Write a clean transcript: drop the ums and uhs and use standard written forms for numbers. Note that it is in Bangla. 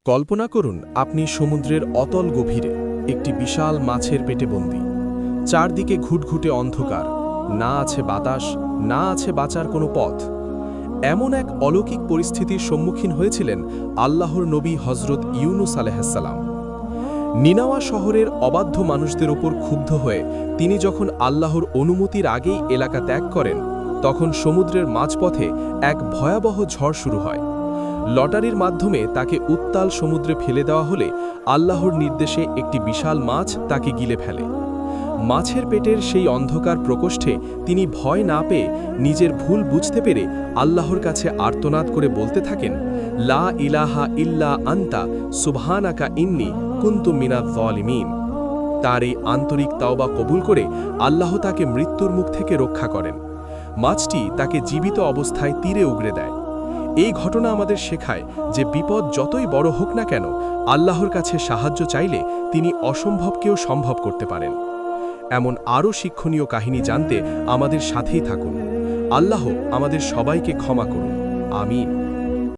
কল্পনা করুন আপনি সমুদ্রের অতল গভীরে একটি বিশাল মাছের পেটে বন্দী। চারদিকে ঘুটঘুটে অন্ধকার, না আছে বাতাস, না আছে বাঁচার কোনো পথ। এমন এক অলৌকিক পরিস্থিতির সম্মুখীন হয়েছিলেন আল্লাহর নবী হজরত ইউনুস আলাইহিসসালাম। নিনাওয়া শহরের অবাধ্য মানুষদের ওপর ক্ষুব্ধ হয়ে তিনি যখন আল্লাহর অনুমতির আগেই এলাকা ত্যাগ করেন, তখন সমুদ্রের মাঝপথে এক ভয়াবহ ঝড় শুরু হয়। লটারির মাধ্যমে তাকে উত্তাল সমুদ্রে ফেলে দেওয়া হলে আল্লাহর নির্দেশে একটি বিশাল মাছ তাকে গিলে ফেলে। মাছের পেটের সেই অন্ধকার প্রকোষ্ঠে তিনি ভয় না পেয়ে নিজের ভুল বুঝতে পেরে আল্লাহর কাছে আর্তনাদ করে বলতে থাকেন, লা ইলাহা ইল্লা আন্তা সুবহানাকা ইন্নী কুনতু মিনাজ জালিমিন। তার এই আন্তরিক তাওবা কবুল করে আল্লাহ তাকে মৃত্যুর মুখ থেকে রক্ষা করেন। মাছটি তাকে জীবিত অবস্থায় তীরে উগরে দেয়। এই ঘটনা আমাদের শেখায় যে বিপদ যতই বড় হোক না কেন, আল্লাহর কাছে সাহায্য চাইলে তিনি অসম্ভবকেও সম্ভব করতে পারেন। এমন আরও শিক্ষণীয় কাহিনী জানতে আমাদের সাথেই থাকুন। আল্লাহ আমাদের সবাইকে ক্ষমা করুন। আমিন।